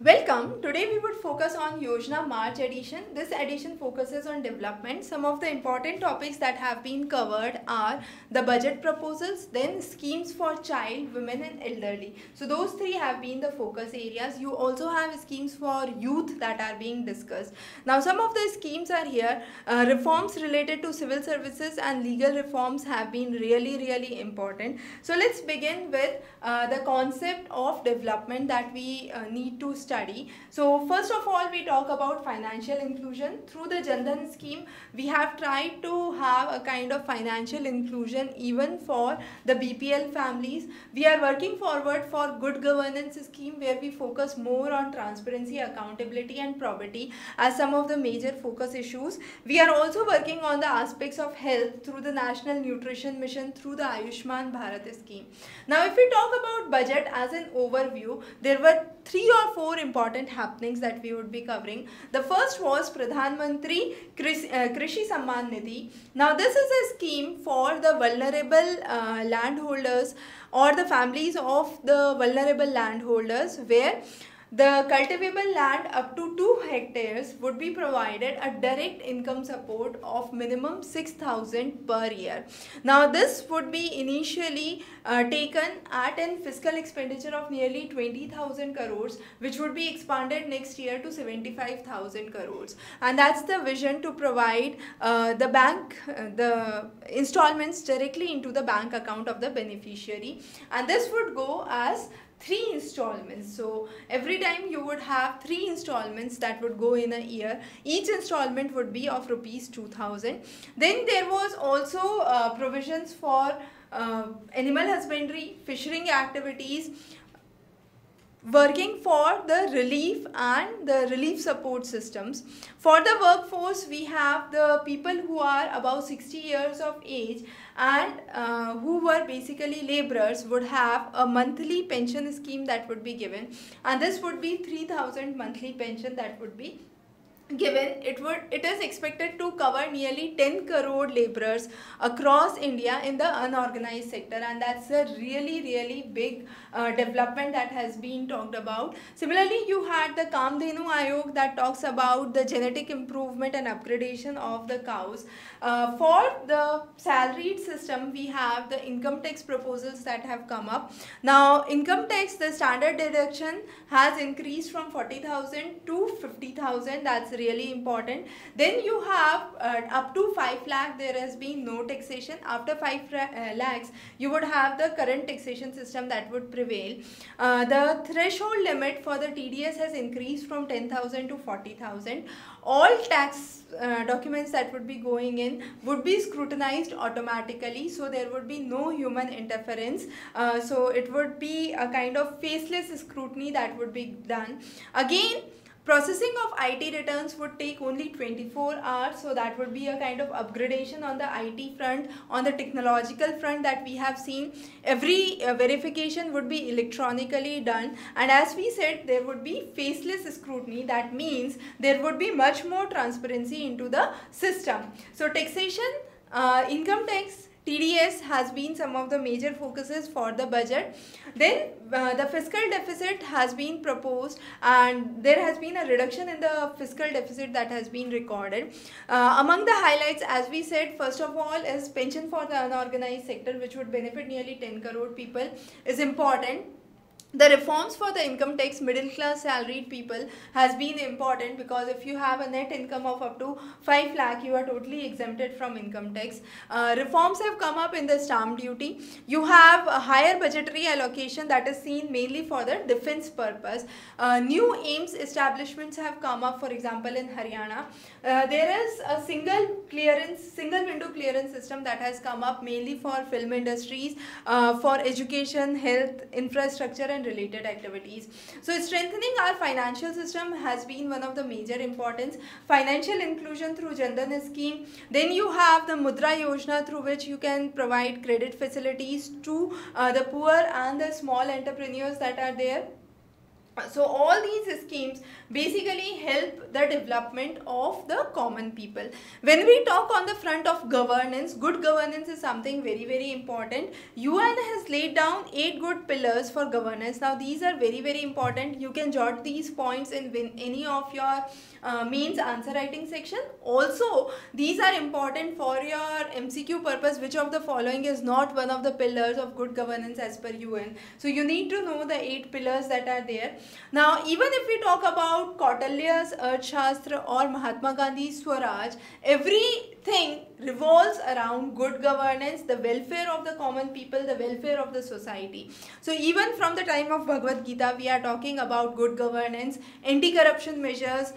Welcome. Today we would focus on Yojana March edition. This edition focuses on development. Some of the important topics that have been covered are the budget proposals, then schemes for child, women and elderly. So those three have been the focus areas. You also have schemes for youth that are being discussed. Now some of the schemes are here. Reforms related to civil services and legal reforms have been really important. So let's begin with the concept of development that we need to study. So first of all, we talk about financial inclusion. Through the Jan Dhan scheme, we have tried to have a kind of financial inclusion even for the BPL families. We are working forward for good governance scheme where we focus more on transparency, accountability and probity as some of the major focus issues. We are also working on the aspects of health through the National Nutrition Mission through the Ayushman Bharat scheme. Now if we talk about budget as an overview, there were 3 or 4 important happenings that we would be covering. The first was Pradhan Mantri Krishi Samman Nidhi. Now this is a scheme for the vulnerable landholders or the families of the vulnerable landholders where the cultivable land up to 2 hectares would be provided a direct income support of minimum 6,000 per year. Now this would be initially taken at an fiscal expenditure of nearly 20,000 crores, which would be expanded next year to 75,000 crores. And that's the vision, to provide the installments directly into the bank account of the beneficiary. And this would go as 3 installments. So every time you would have 3 installments that would go in a year. Each installment would be of rupees 2,000. Then there was also provisions for animal husbandry, fishing activities, working for the relief and the relief support systems. For the workforce, we have the people who are above 60 years of age and who were basically laborers would have a monthly pension scheme that would be given, and this would be 3,000 monthly pension that would be given. It is expected to cover nearly 10 crore laborers across India in the unorganized sector, and that's a really big development that has been talked about. Similarly, you had the Kamdhenu Ayog that talks about the genetic improvement and upgradation of the cows. For the salaried system, we have the income tax proposals that have come up. Now income tax, the standard deduction has increased from 40,000 to 50,000. That's really important. Then you have up to 5 lakh there has been no taxation. After 5 lakhs you would have the current taxation system that would prevail. The threshold limit for the TDS has increased from 10,000 to 40,000. All tax documents that would be going in would be scrutinized automatically, so there would be no human interference. So it would be a kind of faceless scrutiny that would be done. Again, processing of IT returns would take only 24 hours, so that would be a kind of upgradation on the IT front. On the technological front that we have seen, every verification would be electronically done, and as we said, there would be faceless scrutiny. That means there would be much more transparency into the system. So taxation, income tax, TDS has been some of the major focuses for the budget. Then the fiscal deficit has been proposed, and there has been a reduction in the fiscal deficit that has been recorded. Among the highlights, as we said, first of all is pension for the unorganized sector, which would benefit nearly 10 crore people, is important. The reforms for the income tax, middle class salaried people has been important, because if you have a net income of up to 5 lakh, you are totally exempted from income tax. Reforms have come up in the stamp duty. You have a higher budgetary allocation that is seen mainly for the defense purpose. New AIIMS establishments have come up, for example in Haryana. There is a single window clearance system that has come up mainly for film industries, for education, health, infrastructure and related activities. So strengthening our financial system has been one of the major importance. Financial inclusion through Jan Dhan scheme. Then you have the Mudra Yojana, through which you can provide credit facilities to the poor and the small entrepreneurs that are there. So all these schemes basically help the development of the common people. When we talk on the front of governance, good governance is something very, very important. UN has laid down 8 good pillars for governance. Now these are very, very important. You can jot these points in any of your mains answer writing section. Also, these are important for your MCQ purpose. Which of the following is not one of the pillars of good governance as per UN? So you need to know the 8 pillars that are there. Now, even if we talk about Kautilya's Arthashastra or Mahatma Gandhi's Swaraj, everything revolves around good governance, the welfare of the common people, the welfare of the society. So even from the time of Bhagavad Gita, we are talking about good governance, anti-corruption measures,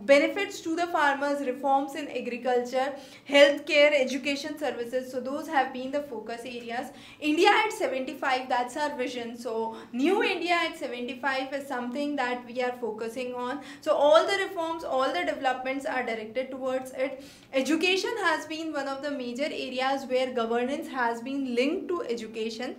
benefits to the farmers, reforms in agriculture, healthcare, education services. So those have been the focus areas. India at 75, that's our vision. So New India at 75 is something that we are focusing on. So all the reforms, all the developments are directed towards it. Education has been one of the major areas where governance has been linked to education.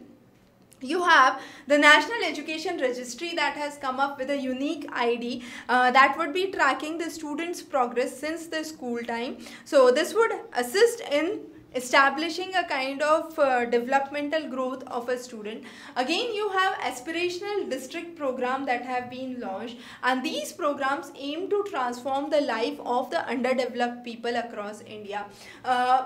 You have the National Education Registry that has come up with a unique ID that would be tracking the students' progress since the school time. So this would assist in establishing a kind of developmental growth of a student. Again, you have aspirational district program that have been launched, and these programs aim to transform the life of the underdeveloped people across India.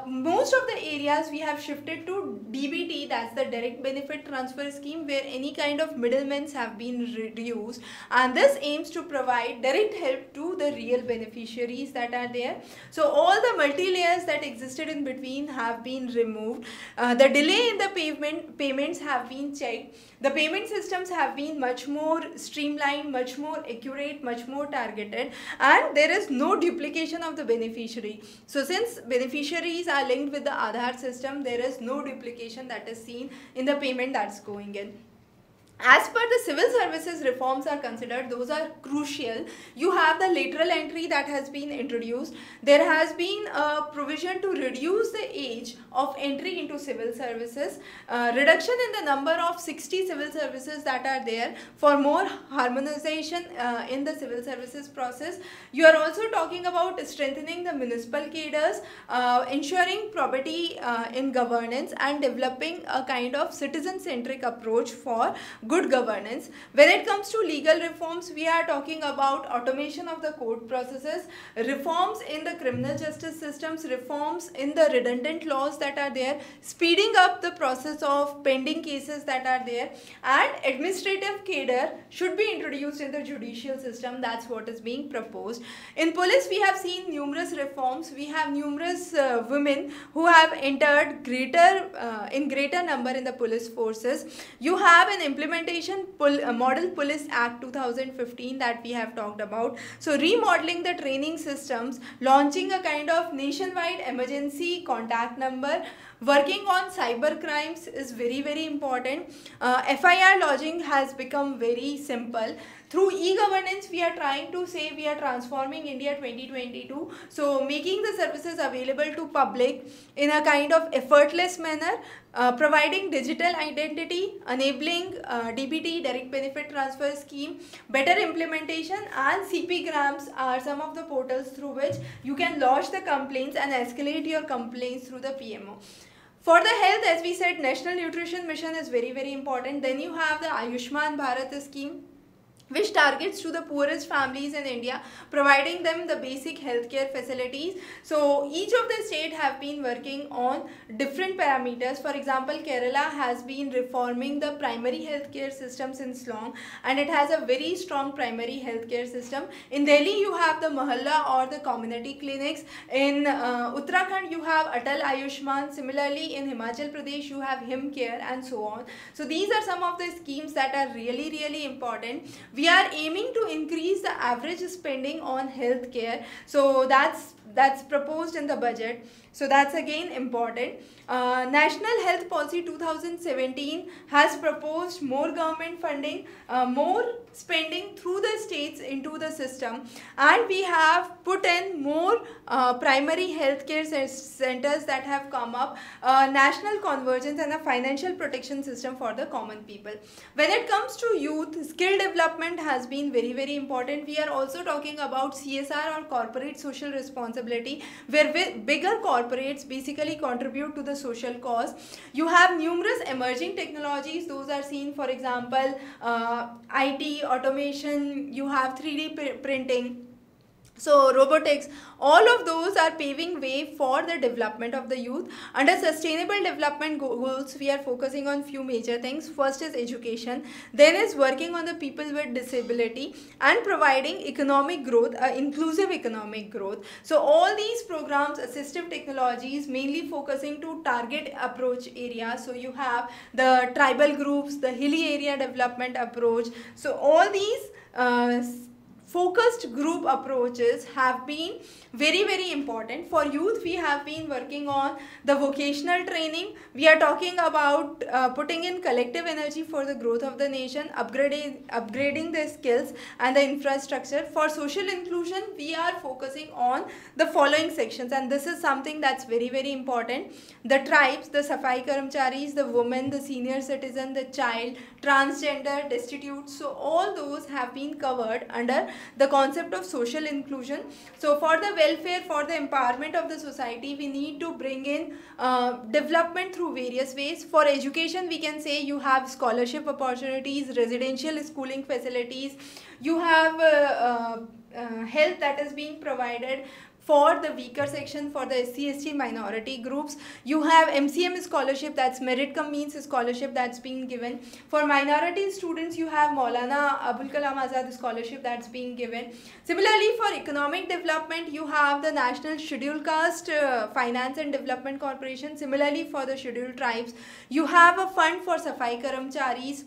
Most of the areas we have shifted to DBT, that's the direct benefit transfer scheme, where any kind of middlemen have been reduced, and this aims to provide direct help to the real beneficiaries that are there. So all the multi-layers that existed in between have been removed. The delay in the payments have been checked. The payment systems have been much more streamlined, much more accurate, much more targeted, and there is no duplication of the beneficiary. So since beneficiaries are linked with the Aadhaar system, there is no duplication that is seen in the payment that's going in. As per the civil services reforms are considered, those are crucial. You have the lateral entry that has been introduced. There has been a provision to reduce the age of entry into civil services, reduction in the number of 60 civil services that are there for more harmonization in the civil services process. You are also talking about strengthening the municipal cadres, ensuring probity in governance, and developing a kind of citizen-centric approach for good governance. When it comes to legal reforms, we are talking about automation of the court processes, reforms in the criminal justice systems, reforms in the redundant laws that are there, speeding up the process of pending cases that are there, and administrative cadre should be introduced in the judicial system. That's what is being proposed. In police, we have seen numerous reforms. We have numerous women who have entered in greater number in the police forces. You have an implementation Model Police Act 2015 that we have talked about. So remodeling the training systems, launching a kind of nationwide emergency contact number, working on cyber crimes is very, very important. FIR lodging has become very simple. Through e-governance, we are trying to say we are transforming India 2022. So making the services available to public in a kind of effortless manner, providing digital identity, enabling DBT, direct benefit transfer scheme, better implementation, and CP grams are some of the portals through which you can lodge the complaints and escalate your complaints through the PMO. For the health, as we said, National Nutrition Mission is very, very important. Then you have the Ayushman Bharat scheme, which targets to the poorest families in India, providing them the basic healthcare facilities. So each of the states have been working on different parameters. For example, Kerala has been reforming the primary healthcare system since long, and it has a very strong primary healthcare system. In Delhi, you have the Mahalla or the community clinics. In Uttarakhand, you have Atal Ayushman. Similarly, in Himachal Pradesh, you have HimCare, and so on. So these are some of the schemes that are really, really important. We are aiming to increase the average spending on healthcare. So that's proposed in the budget. So that's again important. National Health Policy 2017 has proposed more government funding, more spending through the states into the system, and we have put in more primary healthcare centers that have come up, national convergence and a financial protection system for the common people. When it comes to youth, skill development has been very, very important. We are also talking about CSR or corporate social responsibility, where bigger corporates basically contribute to the social cause. You have numerous emerging technologies. Those are seen, for example, IT, automation, you have 3D printing. So robotics, all of those are paving way for the development of the youth. Under sustainable development goals, we are focusing on few major things. First is education, then is working on the people with disability and providing economic growth, inclusive economic growth. So all these programs, assistive technologies, mainly focusing to target approach areas. So you have the tribal groups, the hilly area development approach. So all these focused group approaches have been very, very important. For youth, we have been working on the vocational training. We are talking about putting in collective energy for the growth of the nation, upgrading the skills and the infrastructure. For social inclusion, we are focusing on the following sections, and this is something that's very, very important. The tribes, the Safai Karamcharis, the women, the senior citizen, the child, transgender, destitute. So all those have been covered under the concept of social inclusion. So for the welfare, for the empowerment of the society, we need to bring in development through various ways. For education, we can say you have scholarship opportunities, residential schooling facilities, you have health that is being provided for the weaker section, for the SC/ST minority groups. You have MCM scholarship, that's merit cum means scholarship that's being given. For minority students, you have Maulana Abul Kalam Azad scholarship that's being given. Similarly, for economic development, you have the National Scheduled Caste Finance and Development Corporation. Similarly, for the scheduled tribes, you have a fund for Safai Karamcharis.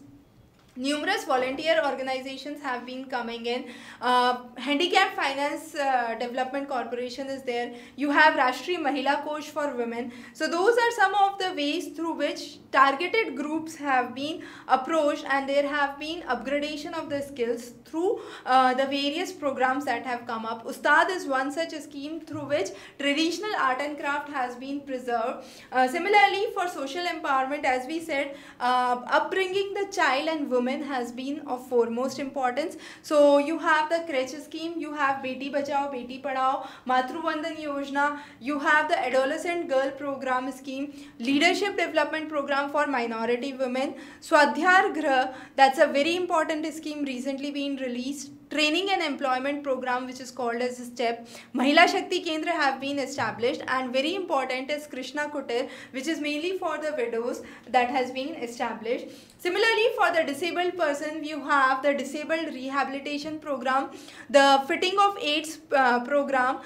Numerous volunteer organizations have been coming in. Handicap Finance Development Corporation is there. You have Rashtriya Mahila Kosh for women. So those are some of the ways through which targeted groups have been approached, and there have been upgradation of the skills through the various programs that have come up. Ustad is one such a scheme through which traditional art and craft has been preserved. Similarly, for social empowerment, as we said, upbringing the child and women has been of foremost importance. So you have the creche scheme, you have Beti Bachao, Beti Padhao, Matru Vandan Yojana, you have the adolescent girl program scheme, leadership development program for minority women, Swadhyar Grah, that's a very important scheme recently been released. Training and employment program which is called as STEP. Mahila Shakti Kendra have been established, and very important is Krishna Kutir, which is mainly for the widows, that has been established. Similarly, for the disabled person, you have the disabled rehabilitation program, the fitting of AIDS program.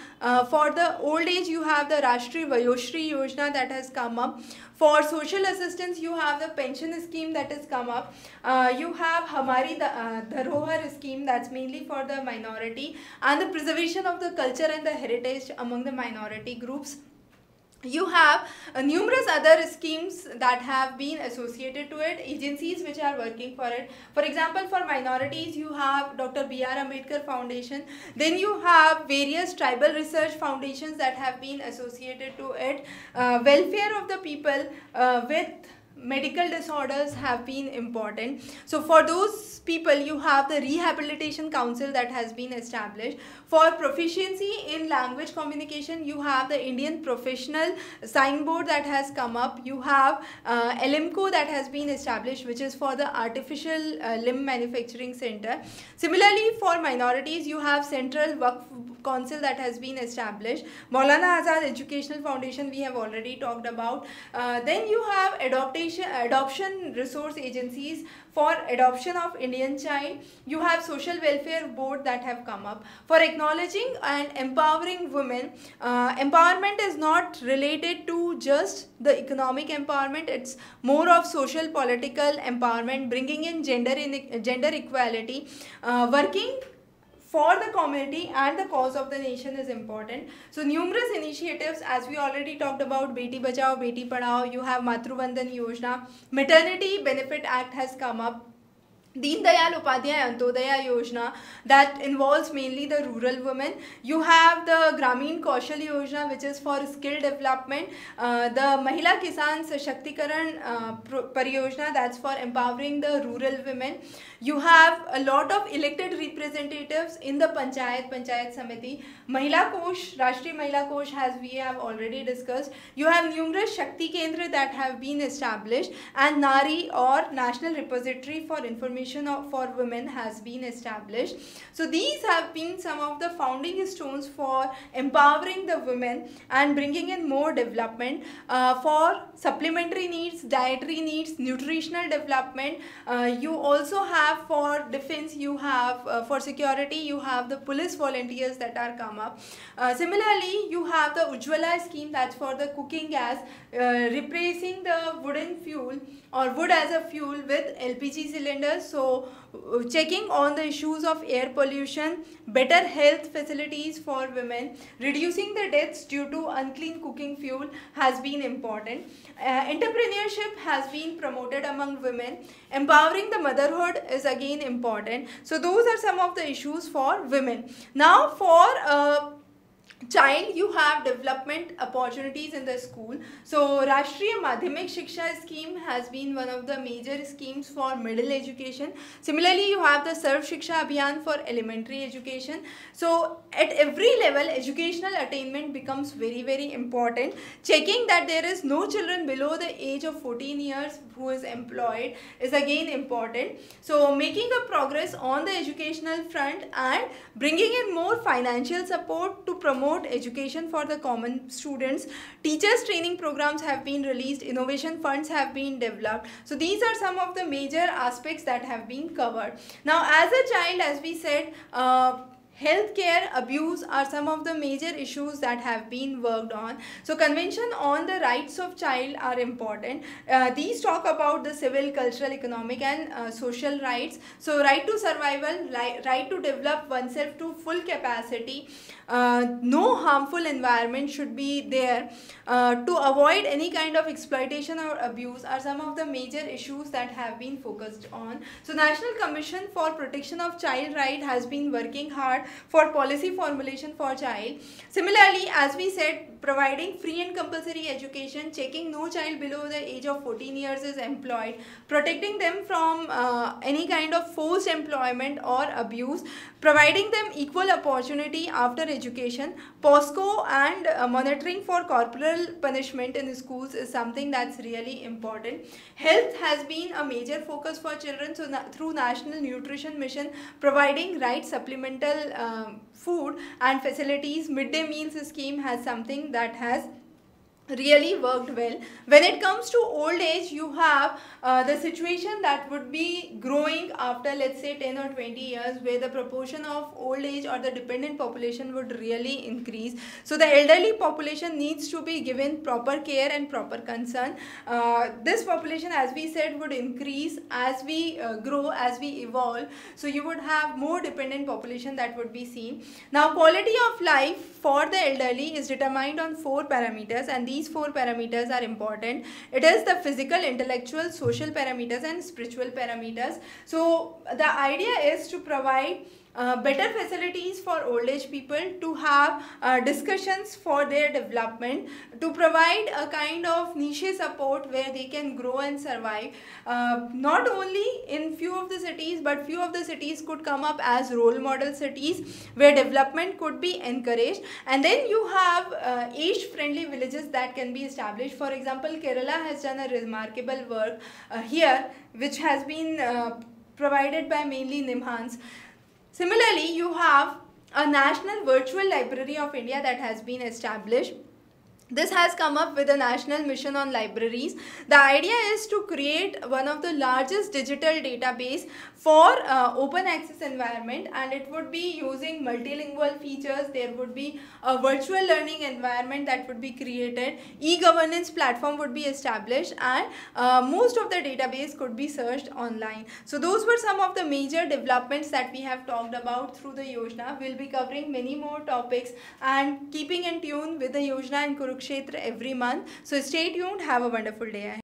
For the old age, you have the Rashtriya Vayoshri Yojana that has come up. For social assistance, you have the pension scheme that has come up. You have Hamari Dharohar scheme, that's mainly for the minority, and the preservation of the culture and the heritage among the minority groups. You have numerous other schemes that have been associated to it, agencies which are working for it. For example, for minorities, you have Dr. B.R. Ambedkar Foundation. Then you have various tribal research foundations that have been associated to it. Welfare of the people with medical disorders have been important. So for those people, you have the Rehabilitation Council that has been established. For proficiency in language communication, you have the Indian Professional Sign Board that has come up. You have LMCO that has been established, which is for the Artificial Limb Manufacturing Center. Similarly, for minorities, you have Central Waqf Council that has been established. Maulana Azad Educational Foundation we have already talked about. Then you have adoption resource agencies for adoption of Indian child. You have Social Welfare Board that have come up. For acknowledging and empowering women, empowerment is not related to just the economic empowerment, it's more of social political empowerment, bringing in gender equality, working for the community and the cause of the nation is important. So numerous initiatives, as we already talked about, Beti Bachao, Beti Padhao, you have Matru Bandhan Yojana, Maternity Benefit Act has come up, Deen Dayal Upadhyay Antodaya Yojana that involves mainly the rural women. You have the Gramin Kaushal Yojana, which is for skill development. The Mahila Kisan Sashактикаран Pariyojana, that's for empowering the rural women. You have a lot of elected representatives in the Panchayat Samiti. Mahila Kosh, Rashtriya Mahila Kosh, as we have already discussed. You have numerous Shakti Kendra that have been established, and Nari or National Repository for Information for Women has been established. So these have been some of the founding stones for empowering the women and bringing in more development for supplementary needs, dietary needs, nutritional development. You also have for defense, you have for security, you have the police volunteers that are come up. Similarly, you have the Ujjwala scheme, that's for the cooking gas, replacing the wooden fuel or wood as a fuel with LPG cylinders. So checking on the issues of air pollution, better health facilities for women, reducing the deaths due to unclean cooking fuel has been important. Entrepreneurship has been promoted among women. Empowering the motherhood is again important. So those are some of the issues for women. Now for child, you have development opportunities in the school. So Rashtriya Madhyamik Shiksha scheme has been one of the major schemes for middle education. Similarly, you have the Sarv Shiksha Abhiyan for elementary education. So at every level, educational attainment becomes very, very important. Checking that there is no children below the age of 14 years who is employed is again important. So making a progress on the educational front and bringing in more financial support to promote education for the common students. Teachers training programs have been released, innovation funds have been developed. So these are some of the major aspects that have been covered. Now as a child, as we said, healthcare, abuse are some of the major issues that have been worked on. So Convention on the Rights of Child are important. These talk about the civil, cultural, economic and social rights. So right to survival, right to develop oneself to full capacity, no harmful environment should be there, to avoid any kind of exploitation or abuse are some of the major issues that have been focused on. So National Commission for Protection of Child Right has been working hard for policy formulation for child. Similarly, as we said, providing free and compulsory education, checking no child below the age of 14 years is employed, protecting them from any kind of forced employment or abuse, providing them equal opportunity after education. POSCO and monitoring for corporal punishment in schools is something that's really important. Health has been a major focus for children, so through National Nutrition Mission, providing right supplemental food and facilities. Midday meals scheme has something that has really worked well. When it comes to old age, you have the situation that would be growing after, let's say, 10 or 20 years, where the proportion of old age or the dependent population would really increase. So the elderly population needs to be given proper care and proper concern. This population, as we said, would increase as we grow, as we evolve. So you would have more dependent population that would be seen. Now quality of life for the elderly is determined on 4 parameters, and these 4 parameters are important. It is the physical, intellectual, social parameters and spiritual parameters. So the idea is to provide better facilities for old age people, to have discussions for their development, to provide a kind of niche support where they can grow and survive. Not only in few of the cities, but few of the cities could come up as role model cities where development could be encouraged. And then you have age friendly villages that can be established. For example, Kerala has done a remarkable work here, which has been provided by mainly NIMHANS. Similarly, you have a National Virtual Library of India that has been established. This has come up with a national mission on libraries. The idea is to create one of the largest digital database for open access environment, and it would be using multilingual features. There would be a virtual learning environment that would be created. E-governance platform would be established, and most of the database could be searched online. So those were some of the major developments that we have talked about through the Yojana. We'll be covering many more topics and keeping in tune with the Yojana in Kurukshetra every month. So stay tuned. Have a wonderful day.